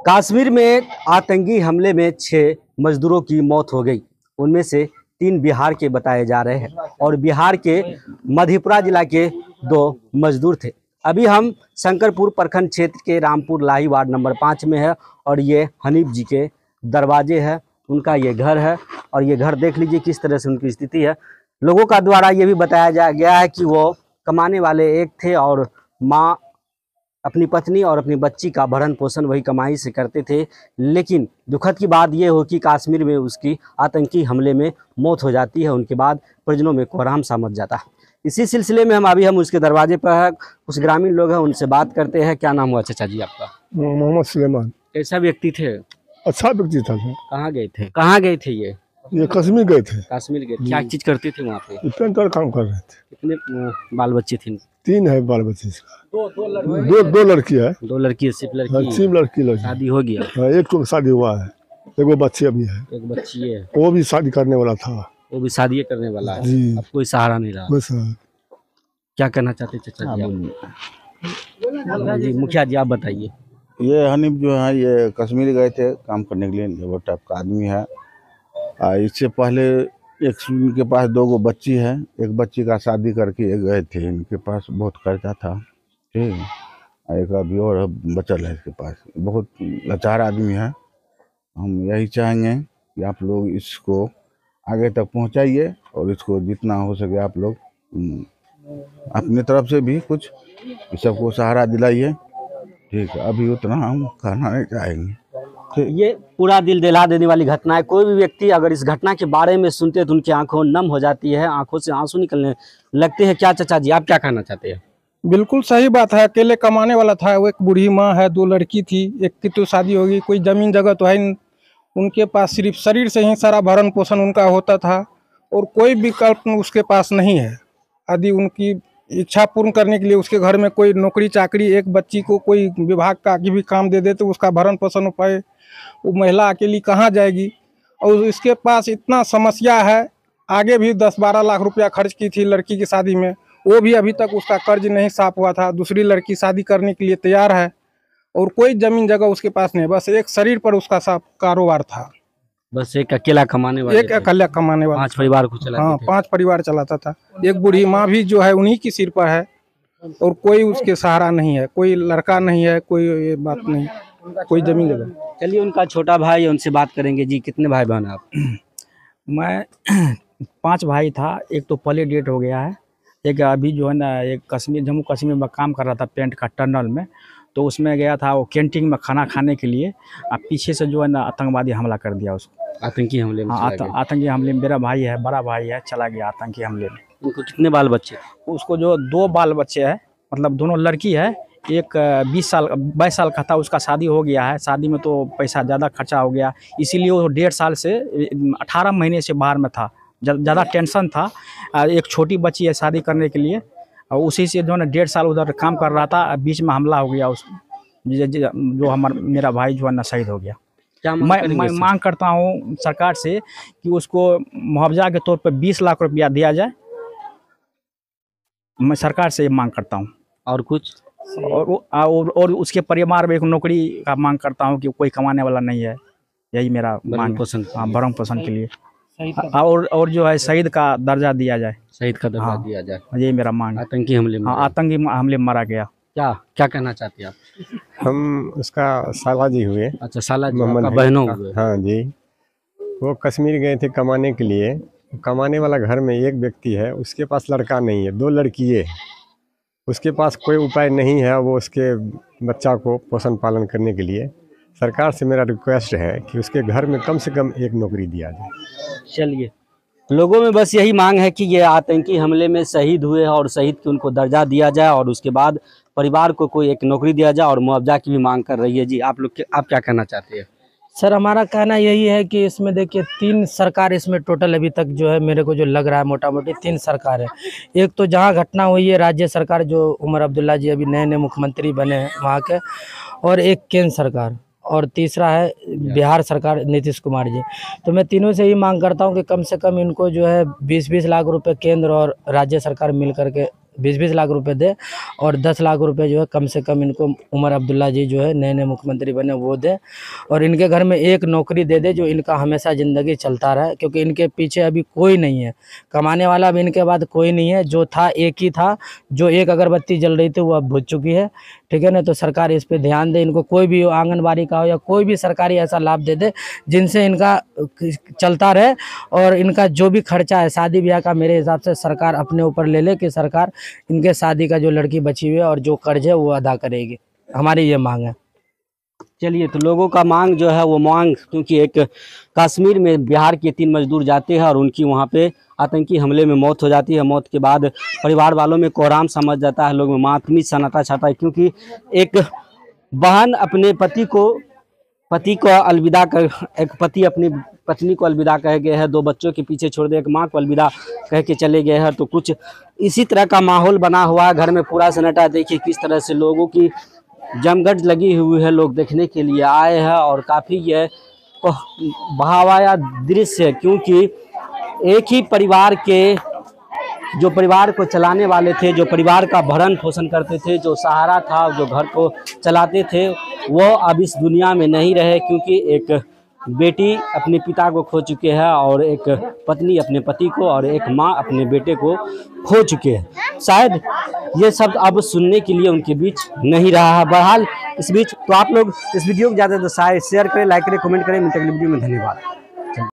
कश्मीर में आतंकी हमले में 6 मजदूरों की मौत हो गई। उनमें से 3 बिहार के बताए जा रहे हैं और बिहार के मधेपुरा जिला के 2 मजदूर थे। अभी हम शंकरपुर प्रखंड क्षेत्र के रामपुर लाही वार्ड नंबर 5 में है और ये हनीफ जी के दरवाजे है, उनका ये घर है और ये घर देख लीजिए किस तरह से उनकी स्थिति है। लोगों का द्वारा ये भी बताया गया है कि वो कमाने वाले एक थे और माँ अपनी पत्नी और अपनी बच्ची का भरण पोषण वही कमाई से करते थे। लेकिन दुखद की बात यह हो कि कश्मीर में उसकी आतंकी हमले में मौत हो जाती है। उनके बाद परिजनों में कोहराम सा मच जाता है। इसी सिलसिले में हम उसके दरवाजे पर है, कुछ ग्रामीण लोग हैं, उनसे बात करते हैं। क्या नाम हुआ चाचा जी आपका? मोहम्मद सुलेमान। कैसा व्यक्ति थे? अच्छा व्यक्ति था सर। कहाँ गए थे ये कश्मीर गए थे। कश्मीर गए। क्या चीज करते थे वहाँ पे? पेंटर काम कर रहे थे। कितने बाल बच्चे थे? 3 है बाल बच्चे। दो लड़की है। 2 लड़की? सिर्फ लड़की? सिर्फ लड़की। शादी हो गया? हाँ, एक तो शादी हुआ है, एक बच्ची अभी है। एक बच्ची है, वो भी शादी करने वाला था। वो भी शादी करने वाला है। जी। अब कोई सहारा नहीं रहा। बस क्या कहना चाहते चाचा जी? मुखिया जी आप बताइए। ये हनीफ जो है ये कश्मीर गए थे काम करने के लिए, लेबर टाइप का आदमी है। इससे पहले इनके पास 2 बच्ची है, एक बच्ची का शादी करके गए थे। इनके पास बहुत कर्जा था, ठीक है। एक अभी और बचल है इसके पास। बहुत लाचार आदमी है। हम यही चाहेंगे कि आप लोग इसको आगे तक पहुंचाइए और इसको जितना हो सके आप लोग अपनी तरफ से भी कुछ सबको सहारा दिलाइए, ठीक है। अभी उतना हम कहना नहीं चाहेंगे। ये पूरा दिल दहला देने वाली घटना है। कोई भी व्यक्ति अगर इस घटना के बारे में सुनते तो उनकी आंखों नम हो जाती है, आंखों से आंसू निकलने लगते हैं। क्या चाचा जी आप क्या कहना चाहते हैं? बिल्कुल सही बात है। अकेले कमाने वाला था। वो एक बूढ़ी माँ है, 2 लड़की थी, एक की तो शादी होगी। कोई जमीन जगह तो है, उनके पास सिर्फ शरीर से ही सारा भरण पोषण उनका होता था और कोई विकल्प उसके पास नहीं है। यदि उनकी इच्छा पूर्ण करने के लिए उसके घर में कोई नौकरी चाकरी, एक बच्ची को कोई विभाग का आगे भी काम दे दे तो उसका भरण पोषण हो पाए, वो महिला अकेली कहाँ जाएगी। और इसके पास इतना समस्या है। आगे भी 10-12 लाख रुपया खर्च की थी लड़की की शादी में, वो भी अभी तक उसका कर्ज नहीं साफ हुआ था। दूसरी लड़की शादी करने के लिए तैयार है और कोई जमीन जगह उसके पास नहीं। बस एक शरीर पर उसका साफ कारोबार था। बस एक अकेला कमाने वाला? एक अकेला कमाने वाला। 5 परिवार को चलाते हाँ, थे। 5 परिवार चलाता था। एक बूढ़ी माँ भी जो है उन्हीं की सिर पर है और कोई उसके सहारा नहीं है। कोई लड़का नहीं है, कोई बात नहीं, कोई जमीन जगह। चलिए उनका छोटा भाई है, उनसे बात करेंगे। जी कितने भाई बहन आप? मैं 5 भाई था। एक तो पहले डेट हो गया है, एक अभी जो है ना एक जम्मू कश्मीर में काम कर रहा था पेंट का टनल में, तो उसमें गया था वो कैंटीन में खाना खाने के लिए। अब पीछे से जो है ना आतंकवादी हमला कर दिया उसको। आतंकी हमले में? हाँ, आतंकी हमले में। मेरा भाई है, बड़ा भाई है, चला गया आतंकी हमले में। उनको कितने बाल बच्चे? उसको जो 2 बाल बच्चे हैं, मतलब दोनों लड़की है। एक 22 साल का था, उसका शादी हो गया है। शादी में तो पैसा ज़्यादा खर्चा हो गया, इसीलिए वो 1.5 साल से 18 महीने से बाहर में था। ज़्यादा टेंशन था। एक छोटी बच्ची है शादी करने के लिए और उसी से जो है ना 1.5 साल उधर काम कर रहा था। बीच में हमला हो गया जो मेरा भाई जो है ना शहीद हो गया। क्या मैं मांग करता हूँ सरकार से कि उसको मुआवजा के तौर पर 20 लाख रुपया दिया जाए। मैं सरकार से ये मांग करता हूँ। और कुछ? और उसके परिवार में एक नौकरी का मांग करता हूँ कि कोई कमाने वाला नहीं है। यही मेरा मांग है। हाँ, भरण पोषण के लिए। और जो है शहीद का दर्जा दिया जाए। शहीद का दर्जा दिया जाए, यही मेरा मांग है। आतंकी हमले में? हाँ, आतंकी हमले में मारा गया। क्या कहना चाहते हैं आप? हम उसका साला जी हुए। अच्छा, साला जी का बहनों हुए? हाँ जी। वो कश्मीर गए थे कमाने के लिए। कमाने वाला घर में एक व्यक्ति है, उसके पास लड़का नहीं है, 2 लड़कियाँ। उसके पास कोई उपाय नहीं है वो उसके बच्चा को पोषण पालन करने के लिए। सरकार से मेरा रिक्वेस्ट है कि उसके घर में कम से कम एक नौकरी दिया जाए। चलिए, लोगों में बस यही मांग है कि ये आतंकी हमले में शहीद हुए हैं और शहीद की उनको दर्जा दिया जाए और उसके बाद परिवार को कोई एक नौकरी दिया जाए और मुआवजा की भी मांग कर रही है। जी आप क्या कहना चाहते हैं? सर हमारा कहना यही है कि इसमें देखिए 3 सरकार इसमें टोटल अभी तक जो है मेरे को जो लग रहा है मोटा मोटी 3 सरकार है। एक तो जहां घटना हुई है राज्य सरकार जो उमर अब्दुल्ला जी अभी नए मुख्यमंत्री बने हैं वहां के, और एक केंद्र सरकार, और तीसरा है बिहार सरकार नीतीश कुमार जी। तो मैं तीनों से ही मांग करता हूं कि कम से कम इनको जो है 20-20 लाख रुपए केंद्र और राज्य सरकार मिल करके 20-20 लाख रुपए दे और 10 लाख रुपए जो है कम से कम इनको उमर अब्दुल्ला जी जो है नए नए मुख्यमंत्री बने वो दे, और इनके घर में एक नौकरी दे दे जो इनका हमेशा ज़िंदगी चलता रहे, क्योंकि इनके पीछे अभी कोई नहीं है, कमाने वाला भी इनके बाद कोई नहीं है। जो था एक ही था, जो एक अगरबत्ती जल रही थी वो अब बुझ चुकी है, ठीक है ना। तो सरकार इस पे ध्यान दे, इनको कोई भी आंगनबाड़ी का हो या कोई भी सरकारी ऐसा लाभ दे दे जिनसे इनका चलता रहे, और इनका जो भी खर्चा है शादी ब्याह का मेरे हिसाब से सरकार अपने ऊपर ले ले कि सरकार इनके शादी का जो लड़की बची हुई है और जो कर्ज है वो अदा करेगी, हमारी ये मांग है। चलिए, तो लोगों का मांग जो है वो मांग, क्योंकि एक कश्मीर में बिहार के 3 मजदूर जाते हैं और उनकी वहाँ पे आतंकी हमले में मौत हो जाती है। मौत के बाद परिवार वालों में कोहराम समझ जाता है, लोग में मातमी सन्नाटा छाता है, क्योंकि एक बहन अपने पति को अलविदा कर, एक पति अपनी पत्नी को अलविदा कह गए हैं, 2 बच्चों के पीछे छोड़ दे, एक माँ को अलविदा कह के चले गए हैं। तो कुछ इसी तरह का माहौल बना हुआ है, घर में पूरा सन्नाटा। देखिए किस तरह से लोगों की जमघट लगी हुई है, लोग देखने के लिए आए हैं और काफ़ी यह बहावाया दृश्य है, क्योंकि एक ही परिवार के जो परिवार को चलाने वाले थे, जो परिवार का भरण पोषण करते थे, जो सहारा था, जो घर को चलाते थे, वो अब इस दुनिया में नहीं रहे, क्योंकि एक बेटी अपने पिता को खो चुके हैं और एक पत्नी अपने पति को और एक माँ अपने बेटे को खो चुके हैं। शायद ये सब अब सुनने के लिए उनके बीच नहीं रहा है। बहरहाल इस बीच तो आप लोग इस वीडियो को ज़्यादा से ज़्यादा शेयर करें, लाइक करें, कमेंट करें। मिलते हैं अगली वीडियो में, धन्यवाद।